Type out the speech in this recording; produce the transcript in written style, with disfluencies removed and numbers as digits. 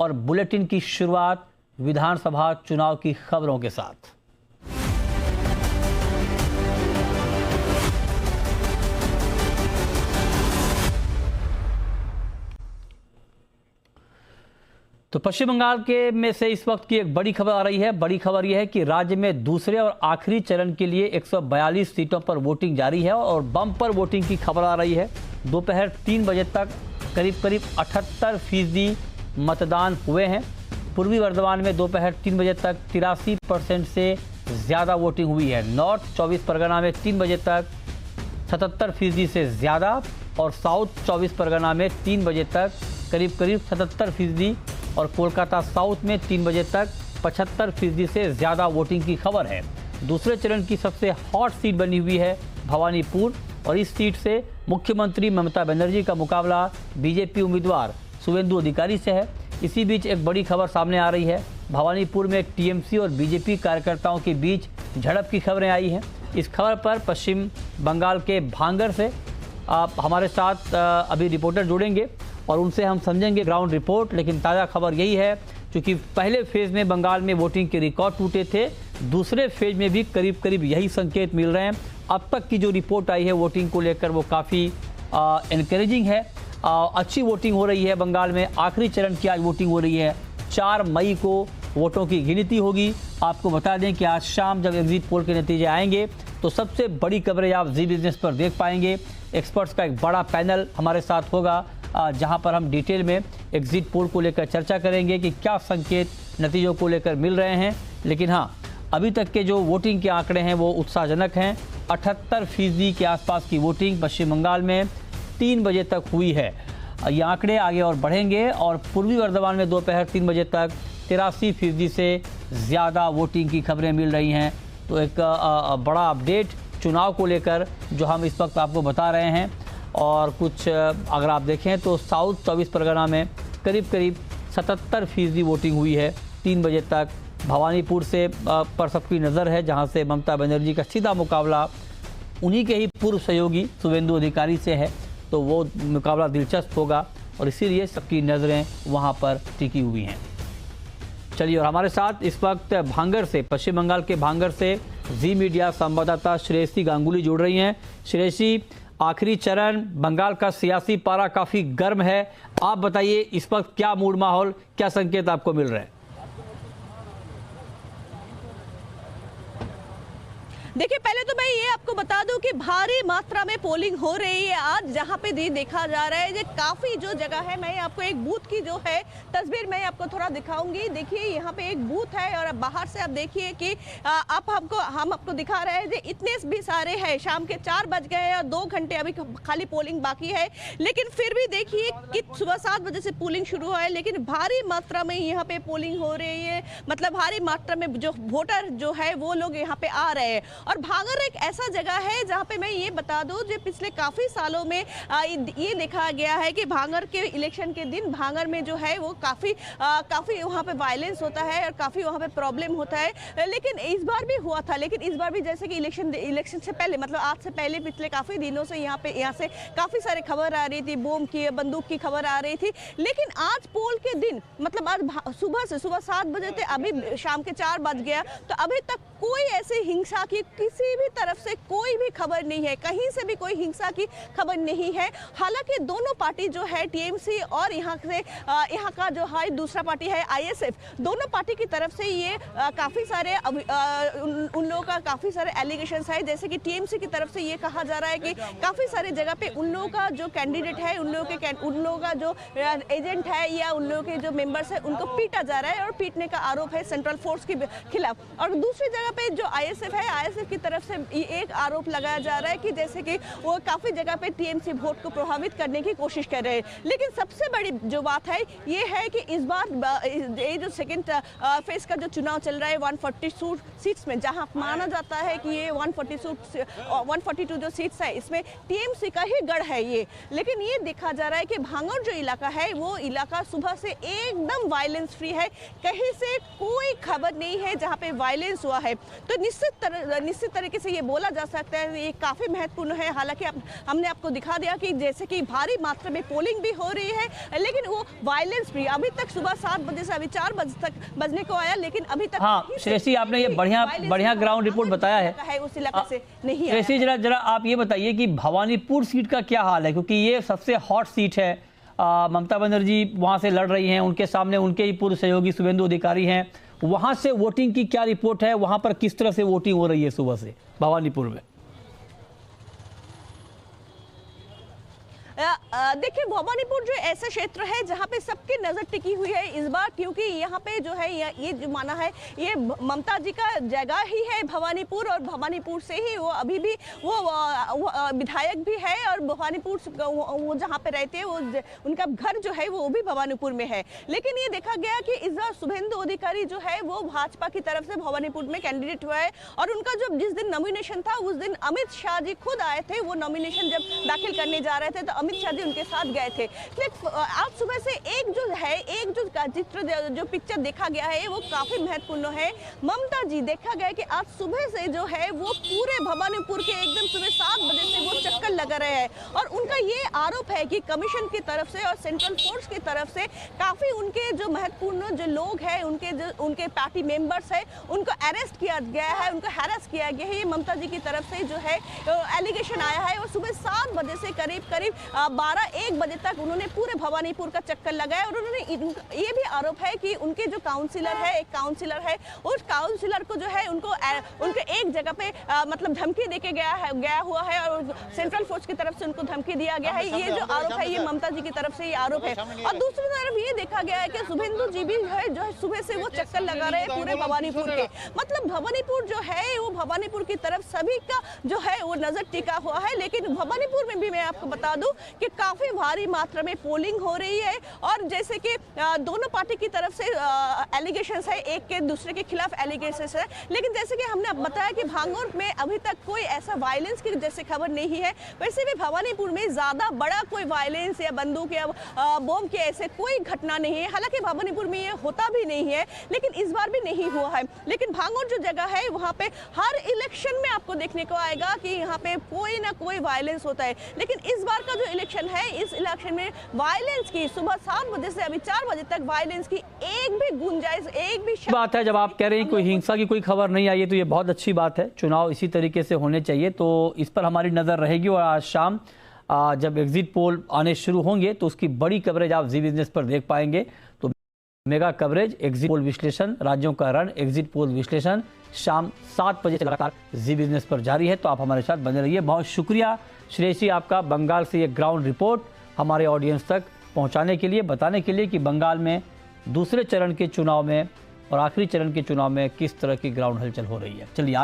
और बुलेटिन की शुरुआत विधानसभा चुनाव की खबरों के साथ। तो पश्चिम बंगाल के में से इस वक्त की एक बड़ी खबर आ रही है। बड़ी खबर यह है कि राज्य में दूसरे और आखिरी चरण के लिए 142 सीटों पर वोटिंग जारी है और बम्पर वोटिंग की खबर आ रही है। दोपहर 3 बजे तक करीब 78% मतदान हुए हैं। पूर्वी वर्धमान में दोपहर 3 बजे तक 83% से ज़्यादा वोटिंग हुई है। नॉर्थ 24 परगना में 3 बजे तक 77% से ज़्यादा और साउथ 24 परगना में 3 बजे तक करीब 77% और कोलकाता साउथ में 3 बजे तक 75% से ज़्यादा वोटिंग की खबर है। दूसरे चरण की सबसे हॉट सीट बनी हुई है भवानीपुर और इस सीट से मुख्यमंत्री ममता बनर्जी का मुकाबला बीजेपी उम्मीदवार शुभेंदु अधिकारी से है। इसी बीच एक बड़ी खबर सामने आ रही है। भवानीपुर में टीएमसी और बीजेपी कार्यकर्ताओं के बीच झड़प की खबरें आई हैं। इस खबर पर पश्चिम बंगाल के भांगर से आप हमारे साथ अभी रिपोर्टर जुड़ेंगे और उनसे हम समझेंगे ग्राउंड रिपोर्ट। लेकिन ताज़ा खबर यही है, क्योंकि पहले फेज़ में बंगाल में वोटिंग के रिकॉर्ड टूटे थे, दूसरे फेज में भी करीब करीब यही संकेत मिल रहे हैं। अब तक की जो रिपोर्ट आई है वोटिंग को लेकर वो काफ़ी इनकरेजिंग है। अच्छी वोटिंग हो रही है बंगाल में। आखिरी चरण की आज वोटिंग हो रही है। 4 मई को वोटों की गिनती होगी। आपको बता दें कि आज शाम जब एग्जिट पोल के नतीजे आएंगे तो सबसे बड़ी कवरेज आप जी बिजनेस पर देख पाएंगे। एक्सपर्ट्स का एक बड़ा पैनल हमारे साथ होगा जहां पर हम डिटेल में एग्जिट पोल को लेकर चर्चा करेंगे कि क्या संकेत नतीजों को लेकर मिल रहे हैं। लेकिन हाँ, अभी तक के जो वोटिंग के आंकड़े हैं वो उत्साहजनक हैं। 78% के आसपास की वोटिंग पश्चिम बंगाल में 3 बजे तक हुई है। ये आंकड़े आगे और बढ़ेंगे और पूर्वी वर्धमान में दोपहर 3 बजे तक 83% से ज़्यादा वोटिंग की खबरें मिल रही हैं। तो एक बड़ा अपडेट चुनाव को लेकर जो हम इस वक्त आपको बता रहे हैं। और कुछ अगर आप देखें तो साउथ 24 परगना में करीब करीब 77% वोटिंग हुई है 3 बजे तक। भवानीपुर से पर सबकी नज़र है, जहां से ममता बनर्जी का सीधा मुकाबला उन्हीं के ही पूर्व सहयोगी शुभेंदु अधिकारी से है। तो वो मुकाबला दिलचस्प होगा और इसीलिए सबकी नज़रें वहां पर टिकी हुई हैं। चलिए, और हमारे साथ इस वक्त भांगर से, पश्चिम बंगाल के भांगर से जी मीडिया संवाददाता श्रेयसी गांगुली जुड़ रही हैं। श्रेयसी, आखिरी चरण, बंगाल का सियासी पारा काफ़ी गर्म है। आप बताइए इस वक्त क्या मूड माहौल, क्या संकेत आपको मिल रहे हैं? देखिए, पहले तो मैं ये आपको बता दूं कि भारी मात्रा में पोलिंग हो रही है आज। जहां पे देखा जा रहा है कि काफ़ी जो जगह है, मैं आपको एक बूथ की जो है तस्वीर मैं आपको थोड़ा दिखाऊंगी। देखिए, यहाँ पे एक बूथ है और बाहर से आप देखिए कि हम आपको दिखा रहे हैं कि इतने भी सारे हैं। शाम के 4 बज गए हैं और 2 घंटे अभी खाली पोलिंग बाकी है। लेकिन फिर भी देखिए कि सुबह 7 बजे से पोलिंग शुरू हुआ है, लेकिन भारी मात्रा में यहाँ पे पोलिंग हो रही है। मतलब भारी मात्रा में जो वोटर जो है वो लोग यहाँ पे आ रहे हैं। और भांगर एक ऐसा जगह है जहां पे मैं ये बता दूं, जो पिछले काफ़ी सालों में ये देखा गया है कि भांगर के इलेक्शन के दिन भांगर में जो है वो काफ़ी वहां पे वायलेंस होता है और काफ़ी वहां पे प्रॉब्लम होता है। लेकिन इस बार भी हुआ था। लेकिन इस बार भी जैसे कि इलेक्शन से पहले, मतलब आज से पहले पिछले काफ़ी दिनों से यहाँ से काफ़ी सारे खबर आ रही थी, बम की, बंदूक की खबर आ रही थी। लेकिन आज पोल के दिन, मतलब आज सुबह 7 बजे थे, अभी शाम के 4 बज गया, तो अभी तक कोई ऐसी हिंसा की किसी भी तरफ से कोई भी खबर नहीं है। कहीं से भी कोई हिंसा की खबर नहीं है। हालांकि दोनों पार्टी जो है, टीएमसी और यहाँ का जो है दूसरा पार्टी है आईएसएफ, दोनों पार्टी की तरफ से ये काफ़ी सारे उन लोगों का काफ़ी सारे एलिगेशंस है। जैसे कि टीएमसी की तरफ से ये कहा जा रहा है कि काफ़ी सारे जगह पे उन लोगों का जो कैंडिडेट है, उन लोगों का जो एजेंट है या उन लोगों के जो मेंबर्स है, उनको पीटा जा रहा है और पीटने का आरोप है सेंट्रल फोर्स के खिलाफ। और दूसरी जगह पे जो आईएसएफ है, आईएसएफ की तरफ से एक आरोप लगाया जा रहा है कि जैसे कि वो काफ़ी जगह पे टीएमसी वोट को प्रभावित करने की कोशिश कर रहे हैं। लेकिन सबसे बड़ी जो बात है ये है कि इस बार ये जो सेकेंड फेज का जो चुनाव चल रहा है 142 सीट्स में, जहां माना जाता है कि ये 142 जो सीट्स है इसमें टीएमसी का ही गढ़ है ये। लेकिन ये देखा जा रहा है कि भांगर जो इलाका है वो इलाका सुबह से एकदम वायलेंस फ्री है। कहीं से कोई खबर नहीं है जहां पे वायलेंस हुआ है। तो निश्चित निश्चित तरीके से ये बोला जा सकता है ये काफ़ी महत्वपूर्ण है। हालांकि हमने आपको दिखा दिया कि जैसे कि भारी मात्रा में पोलिंग भी हो रही है, लेकिन वो वायलेंस भी अभी तक सुबह 7 बजे से अभी 4 बजे तक बजने को आया, लेकिन अभी तक हाँ श्रेयसी, आपने ये बढ़िया ग्राउंड रिपोर्ट बताया है उस इलाके से नहीं आया। श्रेयसी, जरा आप ये बताइए कि भवानीपुर सीट का क्या हाल है, क्योंकि ये सबसे हॉट सीट है। ममता बनर्जी वहां से लड़ रही हैं, उनके सामने उनके ही पूर्व सहयोगी शुभेंदु अधिकारी हैं। वहां से वोटिंग की क्या रिपोर्ट है, वहां पर किस तरह से वोटिंग हो रही है सुबह से भवानीपुर में? देखिए, भवानीपुर जो ऐसा क्षेत्र है जहां पे सबकी नजर टिकी हुई है इस बार, क्योंकि यहाँ पे जो है ये जो माना है ये ममता जी का जगह ही है भवानीपुर, और भवानीपुर से ही वो अभी भी वो विधायक भी है, और भवानीपुर वो जहाँ पे रहते हैं वो उनका घर जो है वो भी भवानीपुर में है। लेकिन ये देखा गया कि इस बार शुभेंदु अधिकारी जो है वो भाजपा की तरफ से भवानीपुर में कैंडिडेट हुआ है, और उनका जो जिस दिन नॉमिनेशन था उस दिन अमित शाह जी खुद आए थे। वो नॉमिनेशन जब दाखिल करने जा रहे थे तो अमित शाह जी उनके साथ गए थे। आज सुबह से एक जो चित्र जो पिक्चर देखा गया है वो काफी महत्वपूर्ण है। ममता जी देखा गया कि आज सुबह से जो है वो पूरे भवानीपुर के एकदम सुबह 7 बजे से वो चक्कर लगा रहे हैं, और उनका ये आरोप है कि कमीशन की तरफ से और सेंट्रल फोर्स की तरफ से काफी उनके जो महत्वपूर्ण जो लोग हैं, उनके पार्टी मेंबर्स है, उनको अरेस्ट किया गया है, उनको हैरेस किया गया है। ये ममता जी की तरफ से जो है एलिगेशन आया है, और सुबह 7 बजे से करीब 12-1 बजे तक उन्होंने पूरे भवानीपुर का चक्कर लगाया, और उन्होंने ये भी आरोप है कि उनके जो काउंसिलर है, एक काउंसिलर है, उस काउंसिलर को जो है उनके एक जगह पे मतलब धमकी देके गया हुआ है, और सेंट्रल फोर्स की तरफ से उनको धमकी दिया गया है। ये जो आरोप है ये ममता जी की तरफ से ये आरोप है। और दूसरी तरफ ये देखा गया है कि शुभेंदु जी भी जो है सुबह से वो चक्कर लगा रहे हैं पूरे भवानीपुर के। मतलब भवानीपुर जो है वो भवानीपुर की तरफ सभी का जो है वो नजर टिका हुआ है। लेकिन भवानीपुर में भी मैं आपको बता दूं कि काफी भारी मात्रा में पोलिंग हो रही है, और जैसे कि दोनों पार्टी की तरफ से एलिगेशंस है, एक के दूसरे के खिलाफ एलिगेशंस है। लेकिन जैसे कि हमने बताया कि भांगोर में अभी तक कोई ऐसा वायलेंस की जैसे खबर नहीं है, वैसे भी भवानीपुर में ज्यादा बड़ा कोई वायलेंस या बंदूक या बम के ऐसे कोई घटना नहीं है। हालांकि भवानीपुर में ये होता भी नहीं है, लेकिन इस बार भी नहीं हुआ है। लेकिन भांगोर जो जगह है वहाँ पे हर इलेक्शन में आपको देखने को आएगा कि यहाँ पे कोई ना कोई वायलेंस होता है। लेकिन इस बार का जो इलेक्शन है, इस इलेक्शन में वायलेंस की सुबह 7 बजे से अभी 4 बजे तक वायलेंस की एक भी गुंजाइश, एक भी बात है। जब आप कह रहे हैं कोई हिंसा की कोई खबर नहीं आई है तो ये बहुत अच्छी बात है। चुनाव इसी तरीके से होने चाहिए, तो इस पर हमारी नजर रहेगी। और आज शाम जब एग्जिट पोल आने शुरू होंगे तो उसकी बड़ी कवरेज आप जी बिजनेस पर देख पाएंगे। तो मेगा कवरेज, एग्जिट पोल विश्लेषण, राज्यों का रण, एग्जिट पोल विश्लेषण शाम 7 बजे से लगातार जी बिजनेस पर जारी है। तो आप हमारे साथ बने रहिए। बहुत शुक्रिया श्रेयसी आपका, बंगाल से ये ग्राउंड रिपोर्ट हमारे ऑडियंस तक पहुंचाने के लिए, बताने के लिए कि बंगाल में दूसरे चरण के चुनाव में और आखिरी चरण के चुनाव में किस तरह की ग्राउंड हलचल हो रही है। चलिए।